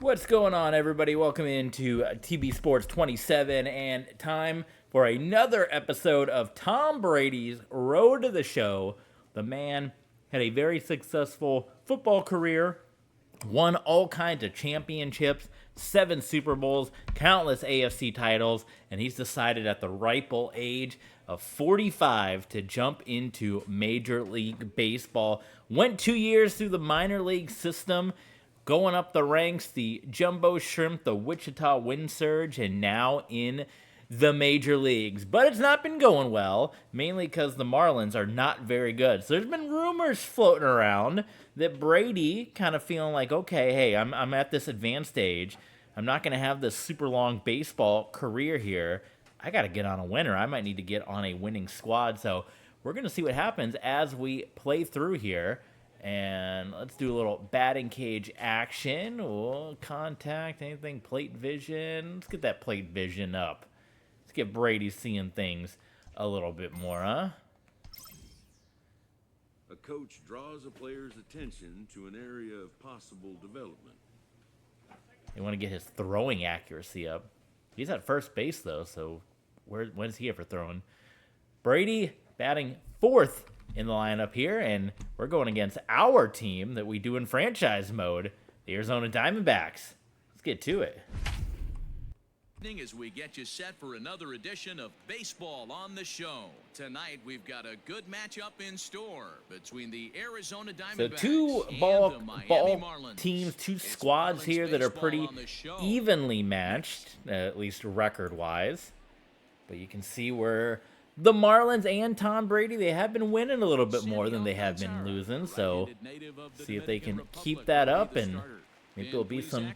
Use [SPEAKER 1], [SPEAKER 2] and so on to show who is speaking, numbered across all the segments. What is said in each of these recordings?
[SPEAKER 1] What's going on, everybody? Welcome into TB Sports 27 and time for another episode of Tom Brady's Road to the Show. The man had a very successful football career, won all kinds of championships, 7 Super Bowls, countless AFC titles, and he's decided at the ripe old age of 45 to jump into Major League Baseball. Went 2 years through the minor league system, going up the ranks, the Jumbo Shrimp, the Wichita Wind Surge, and now in the major leagues. But it's not been going well, mainly because the Marlins are not very good. So there's been rumors floating around that Brady kind of feeling like, okay, hey, I'm at this advanced age. I'm not going to have this super long baseball career here. I got to get on a winner. I might need to get on a winning squad. So we're going to see what happens as we play through here. And let's do a little batting cage action. Oh, contact, anything, plate vision. Let's get that plate vision up. Let's get Brady seeing things a little bit more, huh?
[SPEAKER 2] A coach draws a player's attention to an area of possible development.
[SPEAKER 1] You want to get his throwing accuracy up. He's at first base, though, so when's he ever throwing? Brady batting fourth in the lineup here, and we're going against our team that we do in franchise mode, the Arizona Diamondbacks. Let's get to it.
[SPEAKER 3] As we get you set for another edition of Baseball on the Show. Tonight we've got a good matchup in store between the Arizona Diamondbacks
[SPEAKER 1] so two
[SPEAKER 3] and
[SPEAKER 1] ball
[SPEAKER 3] the Miami Marlins.
[SPEAKER 1] Teams, two squads here that are pretty evenly matched, at least record-wise. But you can see where the Marlins and Tom Brady, they have been winning a little bit more than they have been losing. So see if they can keep that up, and maybe there'll be some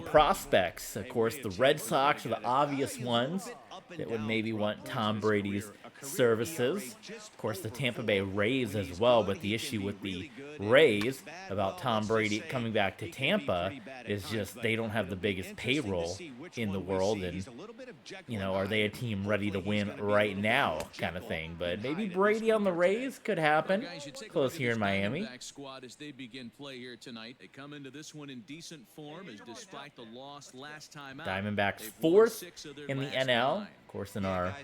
[SPEAKER 1] prospects. Of course, the Red Sox are the obvious ones that would maybe want Tom Brady's services. Of course, the Tampa Bay Rays as well, but the issue with the Rays about Tom Brady coming back to Tampa is just they don't have the biggest payroll in the world, and, you know, are they a team ready to win right now kind of thing. But maybe Brady on the Rays could happen close here in Miami.
[SPEAKER 3] As they begin play here tonight, they come into this one in decent form, as despite the loss last time out,
[SPEAKER 1] Diamondbacks fourth in the NL. Of course, in our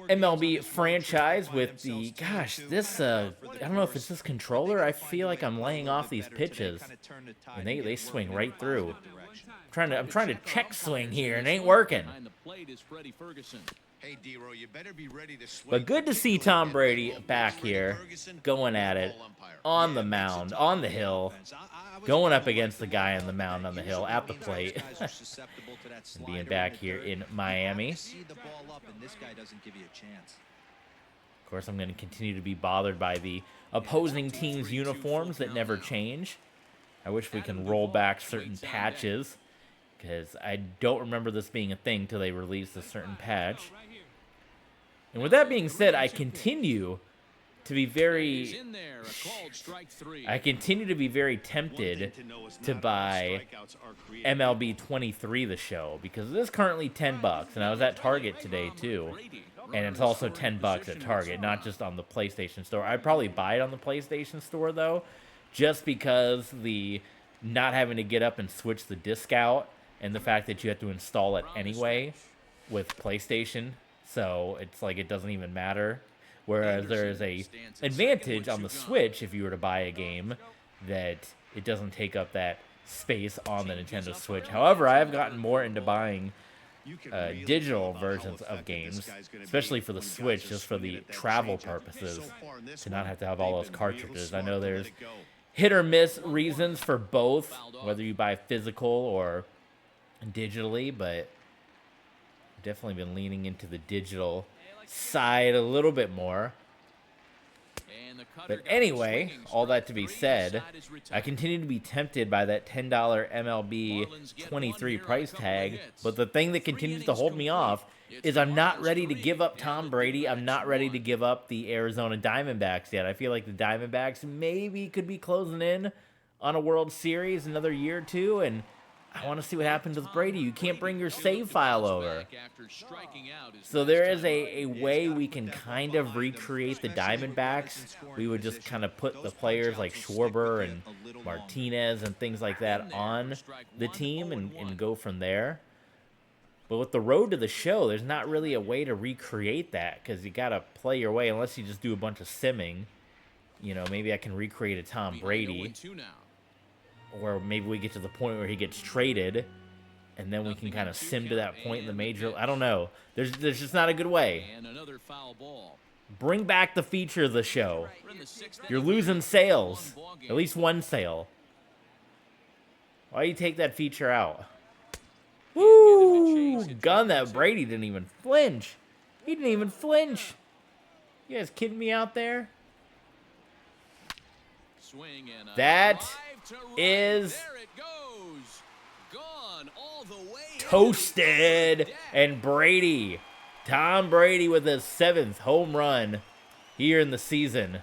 [SPEAKER 1] MLB franchise with the, gosh, this, I don't know if it's this controller. I feel like I'm laying off these pitches, and they swing right through. I'm trying to check swing here, and it ain't working. But good to see Tom Brady back here, going at it on the mound, on the hill, going up against the guy on the mound on the hill at the plate, and being back here in Miami. Of course, I'm going to continue to be bothered by the opposing team's uniforms that never change. I wish we can roll back certain patches, because I don't remember this being a thing till they release a certain patch. And with that being said, I continue to be very tempted to buy MLB 23 the show, because it is currently $10, and I was at Target today too, and it's also $10 at Target, not just on the PlayStation Store. I'd probably buy it on the PlayStation Store though, just because the not having to get up and switch the disc out, and the fact that you have to install it anyway with PlayStation, so it's like it doesn't even matter. Whereas there is a advantage on the Switch if you were to buy a game that it doesn't take up that space on the Nintendo Switch. However, I have gotten more into buying digital versions of games, especially for the Switch, just for the travel purposes, to not have to have all those cartridges. I know there's hit or miss reasons for both, whether you buy physical or digitally, but I've definitely been leaning into the digital side a little bit more. But anyway, all that to be said, I continue to be tempted by that $10 MLB 23 price tag, but the thing that continues to hold me off is I'm not ready to give up Tom Brady. I'm not ready to give up the Arizona Diamondbacks yet. I feel like the Diamondbacks maybe could be closing in on a World Series another year or two, and I want to see what happens with Brady. You can't bring your save file over. So there is a way we can kind of recreate the Diamondbacks. We would just kind of put the players like Schwarber and Martinez and things like that on the team and go from there. But with the road to the show, there's not really a way to recreate that because you got to play your way unless you just do a bunch of simming. You know, maybe I can recreate a Tom Brady. Or maybe we get to the point where he gets traded, and then we can kind of sim to that point in the major. I don't know. There's just not a good way. Bring back the feature of the show. You're losing sales. At least one sale. Why do you take that feature out? Woo! Gun that Brady didn't even flinch. He didn't even flinch. You guys kidding me out there? That is toasted. And Brady, Tom Brady with his 7th home run here in the season.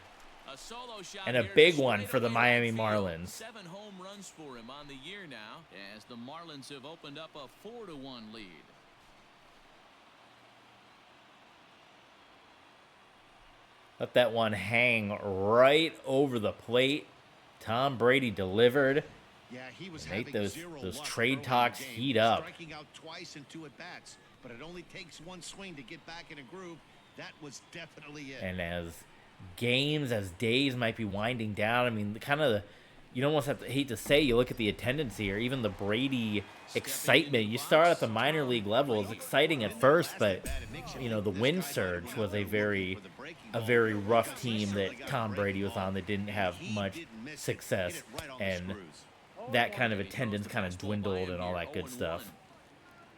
[SPEAKER 1] And a big one for the Miami Marlins.
[SPEAKER 3] 7 home runs for him on the year now, as the Marlins have opened up a 4-1 lead.
[SPEAKER 1] Let that one hang right over the plate. Tom Brady delivered.
[SPEAKER 4] Yeah, he was
[SPEAKER 1] Make
[SPEAKER 4] having
[SPEAKER 1] those trade talks heat up.
[SPEAKER 4] Striking out twice in 2 at-bats, but it only takes one swing to get back in a groove. That was definitely it.
[SPEAKER 1] And as days might be winding down, I mean, you almost have to hate to say, you look at the attendance here, even the Brady excitement. You start at the minor league level, it's exciting at first, but you know, the win surge was a very rough team that Tom Brady was on that didn't have much success, and that kind of attendance kind of dwindled and all that good stuff.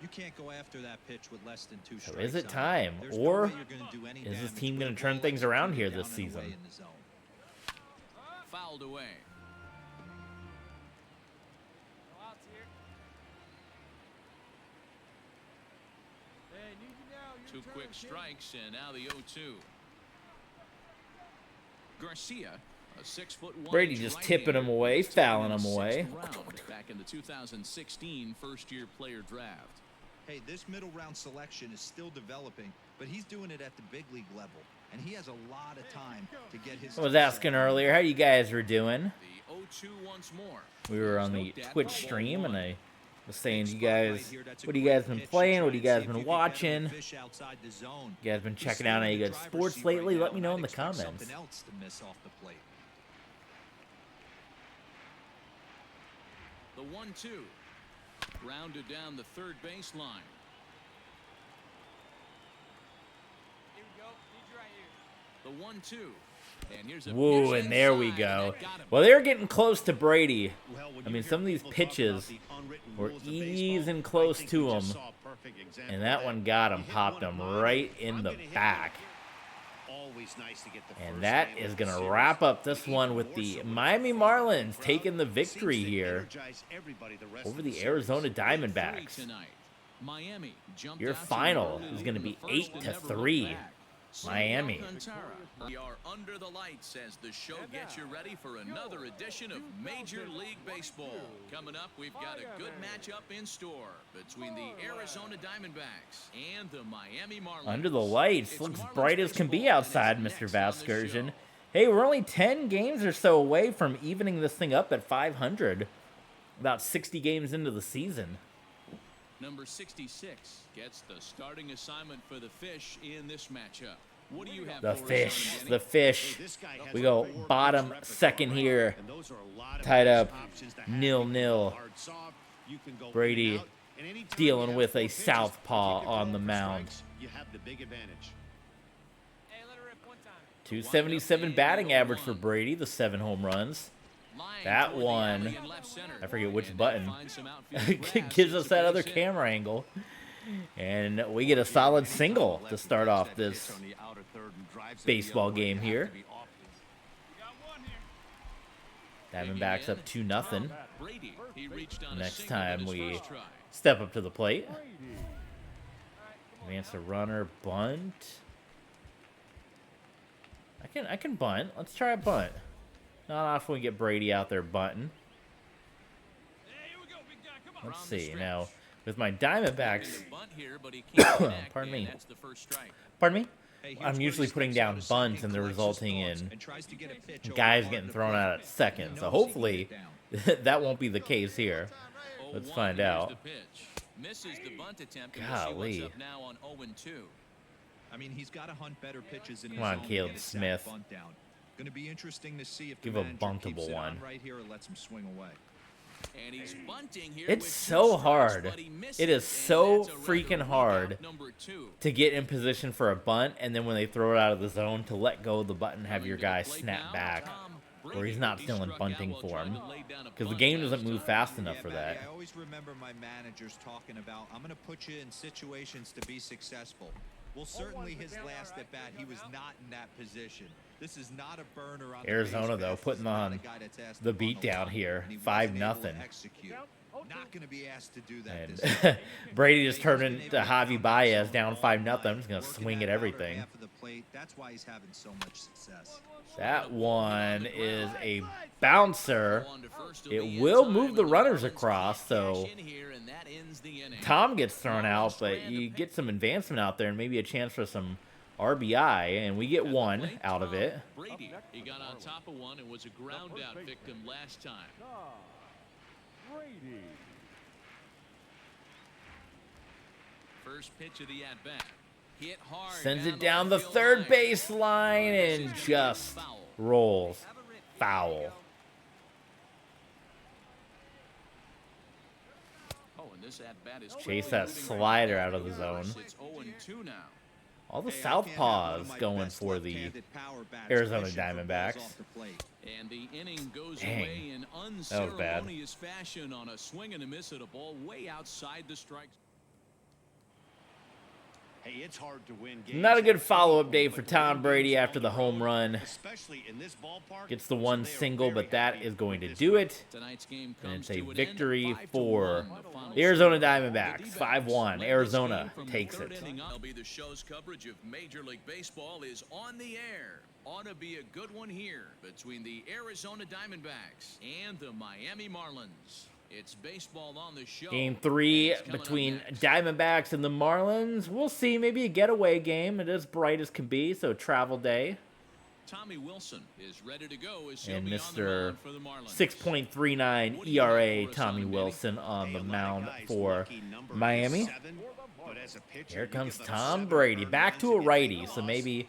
[SPEAKER 5] You can't go after that pitch with less than 2 strikes.
[SPEAKER 1] So is it time, or is this team going to turn things around here this season?
[SPEAKER 3] Fouled away. 2 quick strikes, and now the 0-2. Garcia, a 6'1".
[SPEAKER 1] Brady just tipping him away, fouling him away.
[SPEAKER 3] Back in the 2016 first-year player draft.
[SPEAKER 5] Hey, this middle round selection is still developing, but he's doing it at the big league level, and he has a lot of time to get his.
[SPEAKER 1] I was asking earlier how you guys were doing.
[SPEAKER 3] The 0-2 once more.
[SPEAKER 1] We were on the Twitch stream, and I was saying, you guys, what have you guys been playing? What have you guys been watching? You guys been checking out any good sports lately? Let me know in the comments.
[SPEAKER 3] The 1-2. Rounded down the third baseline. Here we go. He's right here. The 1-2. And here's a
[SPEAKER 1] woo, and there we go. Well, they're getting close to Brady. I mean, some of these pitches were easing close to him, and that one got him, popped him right in the back. And that is going to wrap up this one with the Miami Marlins taking the victory here over the Arizona Diamondbacks. Your final is going to be 8-3. Miami.
[SPEAKER 3] We are under the lights as the show gets you ready for another edition of Major League Baseball. Coming up, we've got a good matchup in store between the Arizona Diamondbacks and the Miami Marlins.
[SPEAKER 1] Under the lights, looks bright as can be outside, Mr. Vaskersian. Hey, we're only 10 games or so away from evening this thing up at 500. About 60 games into the season.
[SPEAKER 3] Number 66 gets the starting assignment for the Fish in this matchup. What do you have?
[SPEAKER 1] The Fish. We go bottom second here. Tied up 0-0. Brady dealing with a southpaw on the mound. 277 batting average for Brady, the 7 home runs. That one, I forget which button, gives us that other camera angle. And we get a solid single to start off this baseball game here. Diamondbacks up 2-0. Next time we step up to the plate. Advance a runner, bunt. I can bunt. Let's try a bunt. Not often we get Brady out there bunting. Let's see now with my Diamondbacks. Pardon me. Pardon me. I'm usually putting down bunts, and they're resulting in guys getting thrown out at second. So hopefully that won't be the case here. Let's find out. Golly.
[SPEAKER 5] I mean, he's got to hunt better pitches in his
[SPEAKER 1] Come on,
[SPEAKER 5] zone
[SPEAKER 1] Caleb
[SPEAKER 5] to get that
[SPEAKER 1] Smith.
[SPEAKER 5] bunt down. Going to be interesting to see if
[SPEAKER 1] Give
[SPEAKER 5] the
[SPEAKER 1] a
[SPEAKER 5] manager keeps
[SPEAKER 1] buntable
[SPEAKER 5] it
[SPEAKER 1] one.
[SPEAKER 5] on right here or lets him swing away.
[SPEAKER 3] And he's bunting here
[SPEAKER 1] It's
[SPEAKER 3] with
[SPEAKER 1] so
[SPEAKER 3] 2 strikes,
[SPEAKER 1] hard.
[SPEAKER 3] but he misses
[SPEAKER 1] It is
[SPEAKER 3] and
[SPEAKER 1] so
[SPEAKER 3] that's a
[SPEAKER 1] freaking
[SPEAKER 3] rather
[SPEAKER 1] hard
[SPEAKER 3] weak out number 2.
[SPEAKER 1] to get in position for a bunt, and then when they throw it out of the zone, to let go of the button, have your guy snap back, or he's not still in bunting form, because the game doesn't move fast enough for that.
[SPEAKER 5] I always remember my managers talking about, I'm going to put you in situations to be successful. Well, certainly his last at bat, he was not in that position. This is not a burner on
[SPEAKER 1] Arizona, though, putting on the beat down here, 5-0.
[SPEAKER 5] Not going to be asked to do that.
[SPEAKER 1] And Brady just turned into Javi Baez down 5-0. I'm just going to swing at everything.
[SPEAKER 5] That's why he's having so much success.
[SPEAKER 1] That one is a bouncer. It will move the runners across, so Tom gets thrown out, but you get some advancement out there and maybe a chance for some RBI, and we get one out of it.
[SPEAKER 3] Brady, he got on top of one and was a ground out victim last time. First pitch of the at bat. Hit hard.
[SPEAKER 1] Sends it down the third base line and just rolls foul.
[SPEAKER 3] Oh, and this at bat is
[SPEAKER 1] Chase that slider out of the zone.
[SPEAKER 3] It's 0-2 now.
[SPEAKER 1] All the southpaws going for the Arizona Diamondbacks.
[SPEAKER 3] And the inning goes
[SPEAKER 1] Dang.
[SPEAKER 3] away in unceremonious fashion on a swing and a miss at a ball way outside the strike.
[SPEAKER 4] Hey, it's hard to win games.
[SPEAKER 1] Not a good follow-up day for Tom Brady after the home run.
[SPEAKER 4] Especially in this ballpark.
[SPEAKER 1] Gets the one single, but that is going to do it.
[SPEAKER 3] Tonight's game
[SPEAKER 1] And
[SPEAKER 3] comes
[SPEAKER 1] it's a
[SPEAKER 3] to an
[SPEAKER 1] victory
[SPEAKER 3] end, 5-1,
[SPEAKER 1] for
[SPEAKER 3] the final
[SPEAKER 1] the Arizona
[SPEAKER 3] score.
[SPEAKER 1] Diamondbacks, 5-1. Arizona takes it.
[SPEAKER 3] MLB The Show's coverage of Major League Baseball is on the air. Ought to be a good one here between the Arizona Diamondbacks and the Miami Marlins. It's baseball on the show.
[SPEAKER 1] Game 3
[SPEAKER 3] It's coming up
[SPEAKER 1] between
[SPEAKER 3] next.
[SPEAKER 1] Diamondbacks and the Marlins. We'll see, maybe a getaway game. It is bright as can be, so travel day.
[SPEAKER 3] Tommy Wilson is ready to go as he'll
[SPEAKER 1] And
[SPEAKER 3] be on the
[SPEAKER 1] Mr.
[SPEAKER 3] mound for the Marlins.
[SPEAKER 1] 6.39 ERA Tommy Wilson on the mound for Miami. Here comes Tom Brady, back to a righty, so maybe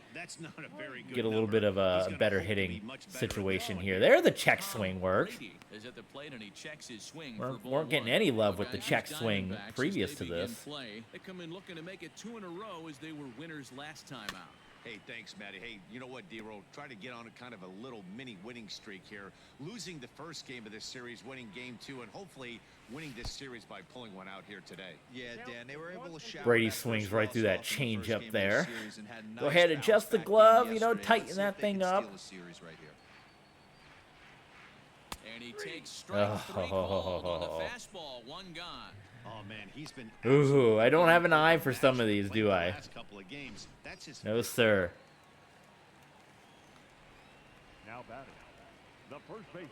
[SPEAKER 1] get a little bit of a better hitting situation here. There, the check swing worked.
[SPEAKER 3] Brady is at the plate and he checks his swing
[SPEAKER 1] Weren't
[SPEAKER 3] for ball
[SPEAKER 1] getting
[SPEAKER 3] one.
[SPEAKER 1] any love with the
[SPEAKER 3] Whereas
[SPEAKER 1] check swing
[SPEAKER 3] Diamondbacks,
[SPEAKER 1] previous
[SPEAKER 3] as
[SPEAKER 1] to
[SPEAKER 3] they begin
[SPEAKER 1] this.
[SPEAKER 3] play, they come in looking to make it 2 in a row as they were winners last time out.
[SPEAKER 4] Hey, thanks, Matty. Hey, you know what, D-Roll? Try to get on a kind of a little mini winning streak here. Losing the first game of this series, winning game 2, and hopefully winning this series by pulling one out here today.
[SPEAKER 5] Yeah, Dan, they were able to shower
[SPEAKER 1] Brady
[SPEAKER 5] that
[SPEAKER 1] swings
[SPEAKER 5] first
[SPEAKER 1] right through
[SPEAKER 5] loss
[SPEAKER 1] that
[SPEAKER 5] off in the
[SPEAKER 1] change
[SPEAKER 5] first
[SPEAKER 1] up
[SPEAKER 5] game of
[SPEAKER 1] there.
[SPEAKER 5] the series and had a
[SPEAKER 1] Go
[SPEAKER 5] nice
[SPEAKER 1] ahead,
[SPEAKER 5] bounce
[SPEAKER 1] adjust the
[SPEAKER 5] back
[SPEAKER 1] glove,
[SPEAKER 5] game
[SPEAKER 1] you know,
[SPEAKER 5] yesterday.
[SPEAKER 1] tighten
[SPEAKER 5] Let's see
[SPEAKER 1] that
[SPEAKER 5] if they
[SPEAKER 1] thing
[SPEAKER 5] can
[SPEAKER 1] up.
[SPEAKER 5] steal a series right here.
[SPEAKER 3] And he takes strike 3 called on the fastball, 1 gone.
[SPEAKER 4] Oh, man, he's been
[SPEAKER 1] Ooh, I don't have an eye for some of these, do I?
[SPEAKER 4] last couple of games. That's his
[SPEAKER 1] No, sir.
[SPEAKER 6] Now batting, the first baseman.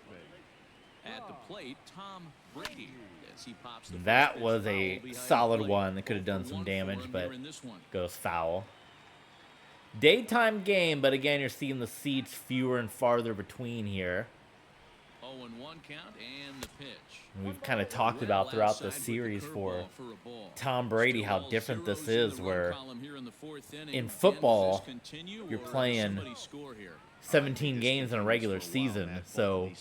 [SPEAKER 3] At the plate, Tom Brady, as he pops the
[SPEAKER 1] That
[SPEAKER 3] first
[SPEAKER 1] was
[SPEAKER 3] pitch
[SPEAKER 1] a
[SPEAKER 3] foul behind
[SPEAKER 1] solid
[SPEAKER 3] the plate.
[SPEAKER 1] one that could have
[SPEAKER 3] 0
[SPEAKER 1] done
[SPEAKER 3] for
[SPEAKER 1] some
[SPEAKER 3] 1 for
[SPEAKER 1] damage,
[SPEAKER 3] him
[SPEAKER 1] but
[SPEAKER 3] here in this one.
[SPEAKER 1] goes foul. Daytime game, but again, you're seeing the seats fewer and farther between here.
[SPEAKER 3] 0-1 count and the pitch.
[SPEAKER 1] We've kind of talked
[SPEAKER 3] Well
[SPEAKER 1] about throughout
[SPEAKER 3] outside
[SPEAKER 1] the
[SPEAKER 3] with
[SPEAKER 1] series
[SPEAKER 3] curveball
[SPEAKER 1] for
[SPEAKER 3] a ball.
[SPEAKER 1] Tom Brady how
[SPEAKER 3] Still
[SPEAKER 1] different this
[SPEAKER 3] zeros in
[SPEAKER 1] is,
[SPEAKER 3] the
[SPEAKER 1] where
[SPEAKER 3] run column here in the 4th inning.
[SPEAKER 1] in
[SPEAKER 3] Can
[SPEAKER 1] football,
[SPEAKER 3] this continue,
[SPEAKER 1] you're
[SPEAKER 3] or does
[SPEAKER 1] playing
[SPEAKER 3] somebody score here?
[SPEAKER 1] 17 games in a regular season, so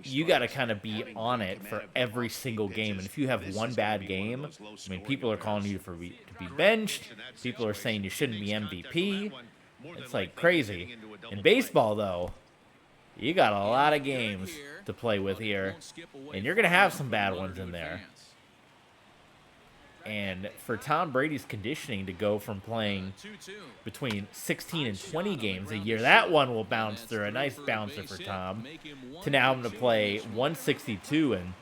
[SPEAKER 1] you got to kind of be on it for every single game. And if you have one bad game, I mean, people are calling you to be benched. People are saying you shouldn't be MVP. It's like crazy. In baseball, though, you got a lot of games to play with here, and you're going to have some bad ones in there. And for Tom Brady's conditioning to go from playing
[SPEAKER 3] 2-2.
[SPEAKER 1] between 16 and 20 games a year, that one will bounce through, a nice bouncer for Tom, to now having to play 162, and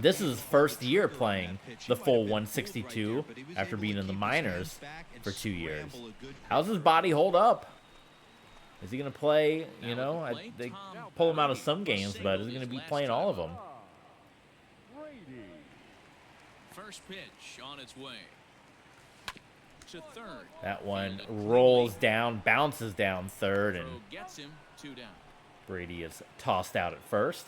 [SPEAKER 1] this is his first year playing the full 162 after being in the minors for 2 years. How's his body hold up? Is he going to play, you know, they pull him out of some games, but is he going to be playing all of them?
[SPEAKER 3] first pitch on its way. To third.
[SPEAKER 1] That one rolls down, bounces down third, and
[SPEAKER 3] Throw gets him 2 down.
[SPEAKER 1] Brady is tossed out at first.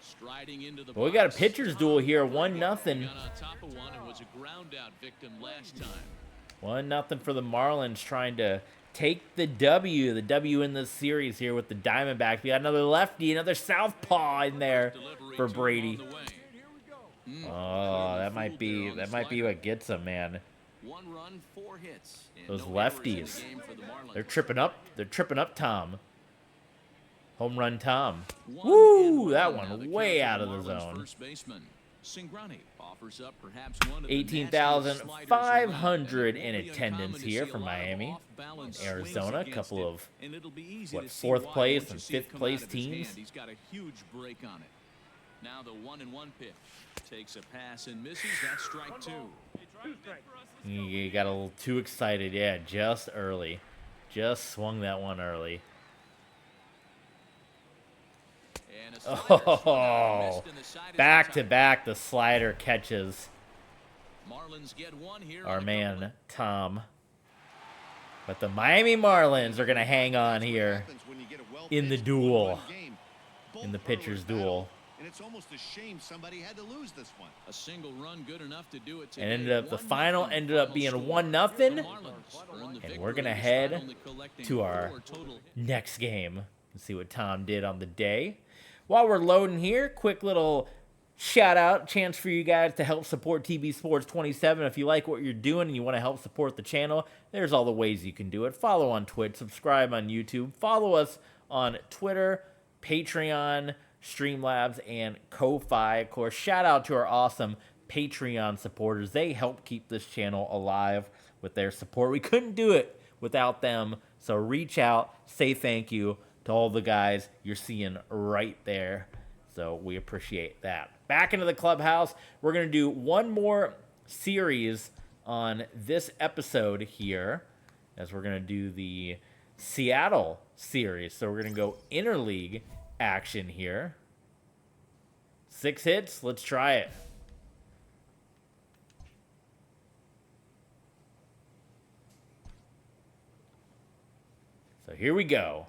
[SPEAKER 3] Striding into the
[SPEAKER 1] Well, we got a
[SPEAKER 3] box.
[SPEAKER 1] pitcher's duel here, 1-0.
[SPEAKER 3] Got on top of one and was a ground out victim last time.
[SPEAKER 1] 1-0 for the Marlins, trying to take the W in this series here with the Diamondbacks. We got another lefty, another southpaw in there for Brady. Oh, that might be what gets him, man.
[SPEAKER 3] 1 run, 4 hits. And
[SPEAKER 1] Those
[SPEAKER 3] no errors in the
[SPEAKER 1] lefties.
[SPEAKER 3] game for the Marlins.
[SPEAKER 1] They're tripping up Tom. Home run Tom.
[SPEAKER 3] One
[SPEAKER 1] Woo!
[SPEAKER 3] and
[SPEAKER 1] That
[SPEAKER 3] one. Now
[SPEAKER 1] one
[SPEAKER 3] the
[SPEAKER 1] way
[SPEAKER 3] count
[SPEAKER 1] out
[SPEAKER 3] for
[SPEAKER 1] of the
[SPEAKER 3] Marlins
[SPEAKER 1] zone.
[SPEAKER 3] First baseman Cingrani offers up perhaps one of the
[SPEAKER 1] 18,500
[SPEAKER 3] nastiest
[SPEAKER 1] in
[SPEAKER 3] sliders around.
[SPEAKER 1] attendance
[SPEAKER 3] It'll be
[SPEAKER 1] here
[SPEAKER 3] uncommon to
[SPEAKER 1] from
[SPEAKER 3] see a lot of
[SPEAKER 1] Miami.
[SPEAKER 3] off-balance
[SPEAKER 1] In Arizona,
[SPEAKER 3] swings
[SPEAKER 1] a
[SPEAKER 3] against
[SPEAKER 1] couple
[SPEAKER 3] it,
[SPEAKER 1] of,
[SPEAKER 3] and it'll be easy
[SPEAKER 1] what,
[SPEAKER 3] to see
[SPEAKER 1] 4th
[SPEAKER 3] why
[SPEAKER 1] place
[SPEAKER 3] once you
[SPEAKER 1] and
[SPEAKER 3] see it
[SPEAKER 1] 5th
[SPEAKER 3] come
[SPEAKER 1] place
[SPEAKER 3] out of his
[SPEAKER 1] teams.
[SPEAKER 3] hand. He's got a huge break on it. Now the 1-1 pitch takes a pass and misses. That's strike 2.
[SPEAKER 1] You got a little too excited. Yeah, just early. Just swung that one early.
[SPEAKER 3] And a slider swung out and
[SPEAKER 1] Oh,
[SPEAKER 3] missed, and the side is
[SPEAKER 1] back
[SPEAKER 3] on
[SPEAKER 1] to
[SPEAKER 3] top.
[SPEAKER 1] back, the slider catches
[SPEAKER 3] Marlins get one here
[SPEAKER 1] our
[SPEAKER 3] on a
[SPEAKER 1] man,
[SPEAKER 3] couple.
[SPEAKER 1] Tom. But the Miami Marlins are going to hang on here in the duel, in the pitcher's duel.
[SPEAKER 4] And it's almost a shame somebody had to lose this one.
[SPEAKER 3] A single run good enough to do it
[SPEAKER 1] And
[SPEAKER 3] today.
[SPEAKER 1] ended up, the
[SPEAKER 3] 1-0
[SPEAKER 1] final ended up being
[SPEAKER 3] score.
[SPEAKER 1] 1-0.
[SPEAKER 3] The Marlins earn the
[SPEAKER 1] And
[SPEAKER 3] victory
[SPEAKER 1] we're going to
[SPEAKER 3] despite
[SPEAKER 1] head
[SPEAKER 3] only collecting
[SPEAKER 1] to our
[SPEAKER 3] 4 total.
[SPEAKER 1] next game and see what Tom did on the day. While we're loading here, quick little shout out chance for you guys to help support TB Sports 27. If you like what you're doing and you want to help support the channel, there's all the ways you can do it. Follow on Twitch, subscribe on YouTube, follow us on Twitter, Patreon, Streamlabs, and Ko-Fi. Of course, shout out to our awesome Patreon supporters. They help keep this channel alive with their support. We couldn't do it without them. So reach out, say thank you to all the guys you're seeing right there. So we appreciate that. Back into the clubhouse. We're going to do one more series on this episode here, as we're going to do the Seattle series. So we're going to go interleague action here. 6 hits. Let's try it. So here we go.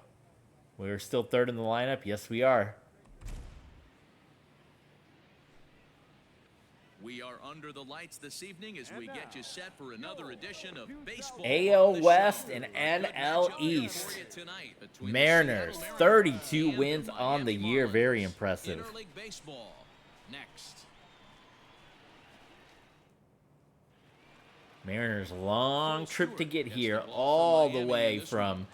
[SPEAKER 1] We're still third in the lineup. Yes, we are.
[SPEAKER 3] We are under the lights this evening as we get you set for another edition of Baseball
[SPEAKER 1] AL
[SPEAKER 3] on the
[SPEAKER 1] West
[SPEAKER 3] Show.
[SPEAKER 1] and
[SPEAKER 3] A good
[SPEAKER 1] NL
[SPEAKER 3] matchup here
[SPEAKER 1] East.
[SPEAKER 3] for you tonight between the
[SPEAKER 1] Mariners,
[SPEAKER 3] Seattle
[SPEAKER 1] 32
[SPEAKER 3] and
[SPEAKER 1] wins
[SPEAKER 3] the
[SPEAKER 1] on the
[SPEAKER 3] Miami
[SPEAKER 1] year. Very
[SPEAKER 3] Marlins.
[SPEAKER 1] impressive.
[SPEAKER 3] Interleague baseball next.
[SPEAKER 1] Mariners, long trip to get here, all the way from,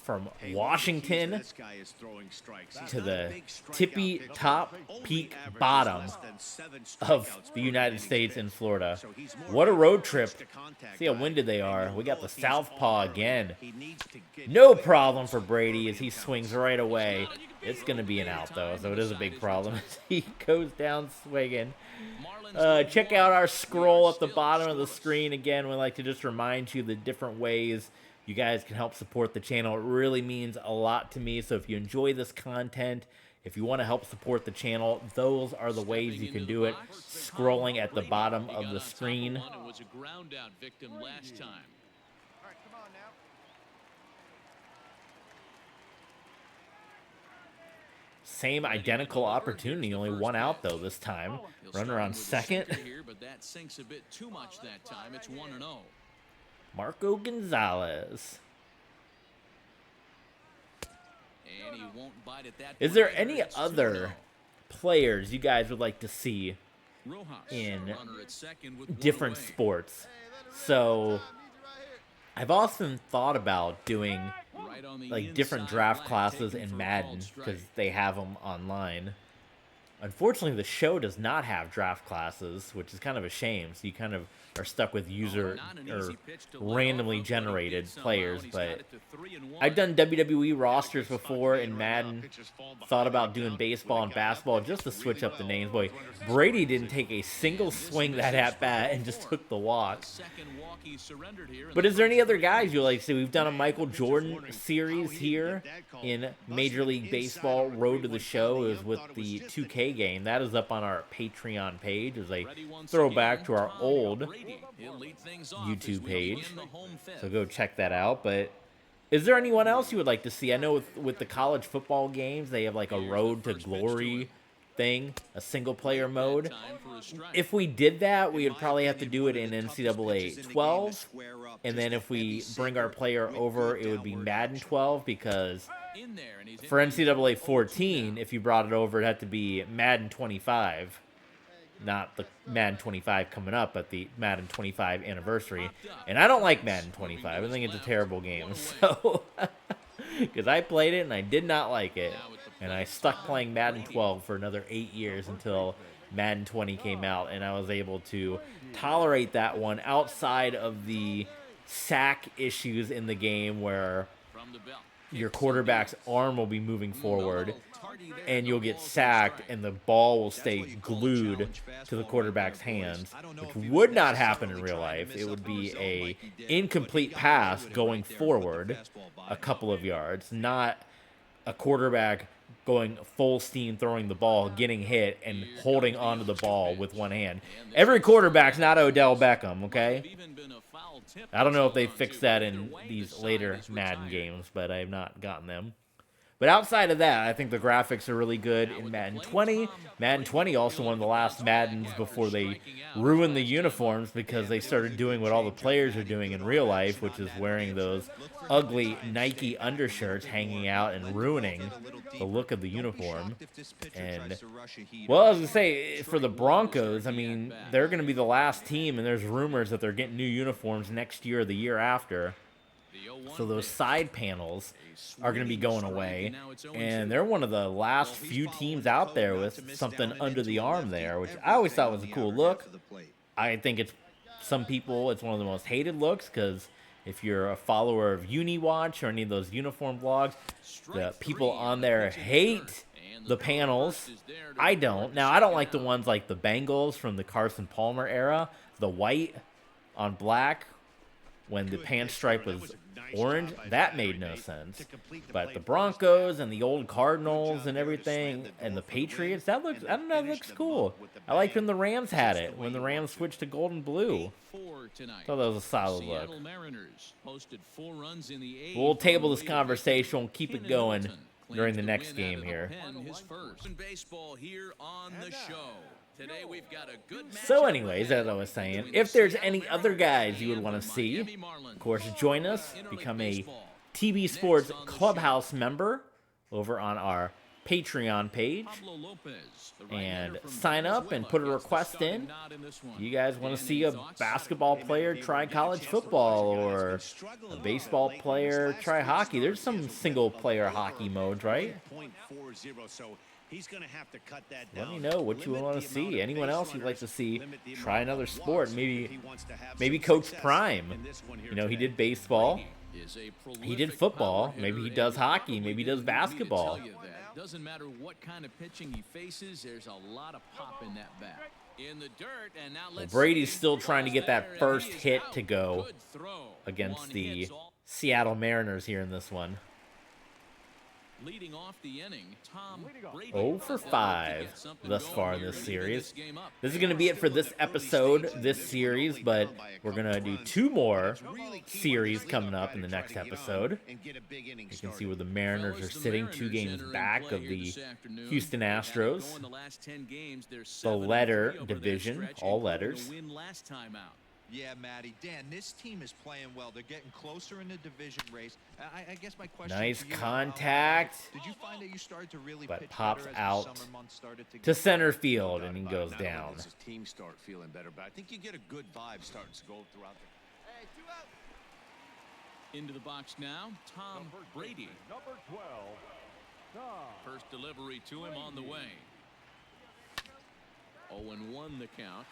[SPEAKER 1] from Washington
[SPEAKER 4] This guy is throwing strikes. He's
[SPEAKER 1] to
[SPEAKER 4] not a
[SPEAKER 1] the
[SPEAKER 4] big strikeout
[SPEAKER 1] tippy
[SPEAKER 4] pitcher.
[SPEAKER 1] top
[SPEAKER 4] Only
[SPEAKER 1] peak
[SPEAKER 4] averages
[SPEAKER 1] bottom
[SPEAKER 4] less than 7
[SPEAKER 1] of
[SPEAKER 4] strikeouts
[SPEAKER 1] the
[SPEAKER 4] per
[SPEAKER 1] United
[SPEAKER 4] innings
[SPEAKER 1] States in
[SPEAKER 4] pitched.
[SPEAKER 1] Florida.
[SPEAKER 4] So he's more
[SPEAKER 1] What a
[SPEAKER 4] of
[SPEAKER 1] road trip.
[SPEAKER 4] pitch-to-contact
[SPEAKER 1] See how
[SPEAKER 4] guy,
[SPEAKER 1] winded they
[SPEAKER 4] and
[SPEAKER 1] are.
[SPEAKER 4] you'll
[SPEAKER 1] We got
[SPEAKER 4] know
[SPEAKER 1] the
[SPEAKER 4] if he's
[SPEAKER 1] southpaw
[SPEAKER 4] on early.
[SPEAKER 1] again.
[SPEAKER 4] He needs to get
[SPEAKER 1] No
[SPEAKER 4] quick
[SPEAKER 1] problem
[SPEAKER 4] balls
[SPEAKER 1] for Brady
[SPEAKER 4] early
[SPEAKER 1] as he
[SPEAKER 4] in counts.
[SPEAKER 1] swings right away. It's going to be an out, though, so it is a big problem. He goes down swinging. Check out our scroll at the bottom of the screen. Again, we like to just remind you the different ways you guys can help support the channel. It really means a lot to me. So if you enjoy this content, if you want to help support the channel, those are the ways you can do it. Scrolling at the bottom of the screen.
[SPEAKER 3] Was a ground out victim last time.
[SPEAKER 1] Same identical opportunity, only one out though this time. Runner on second.
[SPEAKER 3] Here, but that sinks a bit too much that time. It's 1-0.
[SPEAKER 1] Marco Gonzalez.
[SPEAKER 3] And he won't bite at that
[SPEAKER 1] Is
[SPEAKER 3] point
[SPEAKER 1] there
[SPEAKER 3] either.
[SPEAKER 1] any
[SPEAKER 3] It's
[SPEAKER 1] other
[SPEAKER 3] 2-0.
[SPEAKER 1] players you guys would like to see
[SPEAKER 3] Rojas,
[SPEAKER 1] in
[SPEAKER 3] runner at second with one
[SPEAKER 1] different
[SPEAKER 3] away.
[SPEAKER 1] sports? So I've often thought about doing
[SPEAKER 3] Right on the
[SPEAKER 1] like different
[SPEAKER 3] inside
[SPEAKER 1] draft
[SPEAKER 3] leg,
[SPEAKER 1] classes
[SPEAKER 3] taken
[SPEAKER 1] in
[SPEAKER 3] for a
[SPEAKER 1] Madden
[SPEAKER 3] called strike.
[SPEAKER 1] because they have them online. Unfortunately, the show does not have draft classes, which is kind of a shame. So you kind of are stuck with user or randomly generated players. But I've done WWE rosters before in Madden. Thought about doing baseball and basketball just to switch up the names. Boy, Brady didn't take a single swing that at bat and just took the walk. But is there any other guys you like to see? We've done a Michael Jordan series here in Major League Baseball Road to the Show. It was with the 2K game. That is up on our Patreon page as a throwback to our old YouTube page. So go check that out. But is there anyone else you would like to see? I know with the college football games, they have like a Road to Glory thing, a single-player mode. If we did that, we would probably have to do it in NCAA 12. And then if we bring our player over, it would be Madden 12, because for NCAA 14, if you brought it over, it'd have to be Madden 25. Not the Madden 25 coming up, but the Madden 25 anniversary. And I don't like Madden 25. I think it's a terrible game. So, because I played it and I did not like it. And I stuck playing Madden 12 for another 8 years until Madden 20 came out. And I was able to tolerate that one outside of the sack issues in the game where your quarterback's arm will be moving forward and you'll get sacked and the ball will stay glued to the quarterback's hands, which would not happen in real life. It would be a incomplete pass going forward a couple of yards, not a quarterback going full steam throwing the ball, getting hit, and holding onto the ball with one hand. Every quarterback's not Odell Beckham, okay? I don't know if they fixed that in these later Madden games, but I have not gotten them. But outside of that, I think the graphics are really good in Madden 20. Madden 20 also one of the last Maddens before they ruined the uniforms, because they started doing what all the players are doing in real life, which is wearing those ugly Nike undershirts hanging out and ruining the look of the uniform. And, well, I was going to say, for the Broncos, I mean, they're going to be the last team, and there's rumors that they're getting new uniforms next year or the year after. So those side panels are going to be going away, and they're one of the last few teams out there with something under the arm there, which I always thought was a cool look. I think it's some people, it's one of the most hated looks, because if you're a follower of UniWatch or any of those uniform vlogs, the people on there hate the panels. I don't. Now, I don't like the ones like the Bengals from the Carson Palmer era, the white on black when the pant stripe was orange. That made no sense. But the Broncos and the old Cardinals and everything and the Patriots, that looks, I don't know, that looks cool. I liked when the Rams had it, when the Rams switched to gold and blue. Thought that was a solid look. We'll table this conversation and keep it going during the next game here.
[SPEAKER 3] Today we've got a good
[SPEAKER 1] So anyways, as I was saying, if there's any other guys you would want to see, of course, join us, become a TB Sports Clubhouse member over on our Patreon page, and sign up and put a request in. You guys want to see a basketball player try college football, or a baseball player try hockey? There's some single-player hockey modes, right?
[SPEAKER 4] He's going to have to cut that down.
[SPEAKER 1] Let me know what you want to see. Anyone else you'd like to see try another sport? Maybe Coach Prime. You know, he did baseball. He did football. Maybe he does hockey. Maybe he does basketball.
[SPEAKER 3] Doesn't matter what kind of pitching he faces, there's a lot of pop in that bat. In the dirt, and now let's
[SPEAKER 1] Brady's still trying to get that first hit to go against the Seattle Mariners here in this one.
[SPEAKER 3] Leading off the inning, Tom Brady
[SPEAKER 1] 0 for 5 thus far in this series. This is going to be it for this episode, this series, but we're going to do 2 more series coming up in the next episode. You can see where the Mariners are sitting 2 games back of the Houston Astros. The letter division, all letters.
[SPEAKER 5] Yeah, Matty. Dan, this team is playing well. They're getting closer in the division race. I guess my question
[SPEAKER 1] nice
[SPEAKER 5] to you,
[SPEAKER 1] contact,
[SPEAKER 5] did you find that you started to really
[SPEAKER 1] but
[SPEAKER 5] pitch
[SPEAKER 1] pops
[SPEAKER 5] better as the
[SPEAKER 1] out
[SPEAKER 5] summer months started to
[SPEAKER 1] to center field, and he goes
[SPEAKER 4] Not only
[SPEAKER 1] down.
[SPEAKER 4] does his team start feeling better, but I think you get a good vibe starting to go throughout the...
[SPEAKER 3] Into the box now, Tom Brady.
[SPEAKER 6] Number 12, Tom
[SPEAKER 3] First delivery to him on the way. 0-1 the count.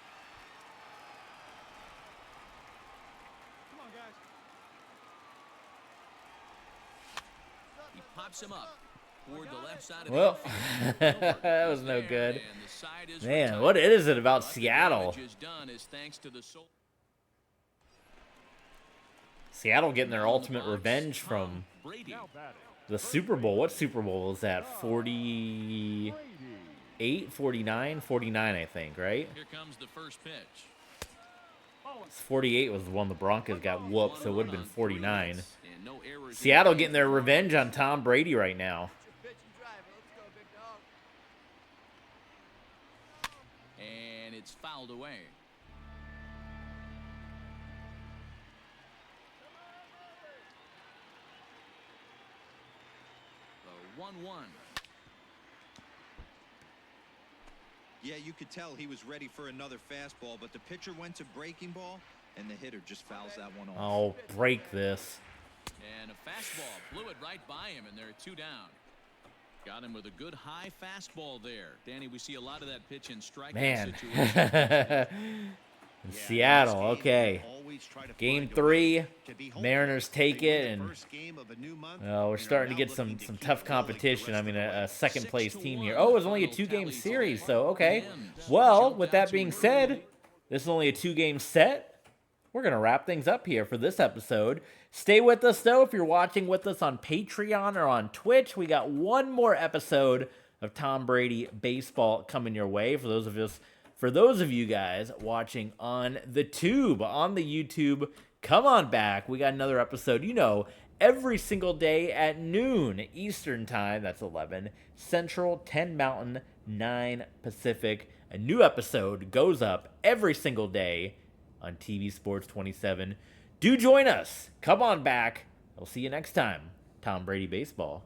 [SPEAKER 5] Come on, guys.
[SPEAKER 3] He pops him up toward the left side of
[SPEAKER 1] Well,
[SPEAKER 3] the outfield.
[SPEAKER 1] that was no good.
[SPEAKER 3] And the side is
[SPEAKER 1] Man,
[SPEAKER 3] retired.
[SPEAKER 1] what is it about
[SPEAKER 3] But the
[SPEAKER 1] Seattle?
[SPEAKER 3] damage is done is thanks to the
[SPEAKER 1] Seattle getting their ultimate revenge from
[SPEAKER 3] Brady.
[SPEAKER 6] Now batting.
[SPEAKER 1] the Super Bowl. What Super Bowl was that? 48, 49, 49, I think, right?
[SPEAKER 3] Here comes the first pitch.
[SPEAKER 1] 48 was the one the Broncos got whooped, so it would have been 49.
[SPEAKER 3] And no errors.
[SPEAKER 1] Seattle getting their revenge on Tom Brady right now.
[SPEAKER 3] And it's fouled away. The 1-1.
[SPEAKER 5] Yeah, you could tell he was ready for another fastball, but the pitcher went to breaking ball, and the hitter just fouls that one off.
[SPEAKER 1] Oh, break this.
[SPEAKER 3] And a fastball blew it right by him, and they're 2 down. Got him with a good high fastball there. Danny, we see a lot of that pitch in strikeout
[SPEAKER 1] Man.
[SPEAKER 3] situations.
[SPEAKER 1] In Seattle, okay. Game 3, Mariners take it, and we're starting to get some tough competition. I mean, a second-place team here. Oh, it was only a 2-game series, so okay. Well, with that being said, this is only a 2-game set. We're going to wrap things up here for this episode. Stay with us, though, if you're watching with us on Patreon or on Twitch. We got one more episode of Tom Brady baseball coming your way. For those of you guys watching on the tube, on the YouTube, come on back. We got another episode, every single day at noon Eastern time. That's 11 Central, 10 Mountain, 9 Pacific. A new episode goes up every single day on TV Sports 27. Do join us. Come on back. I'll see you next time. Tom Brady Baseball.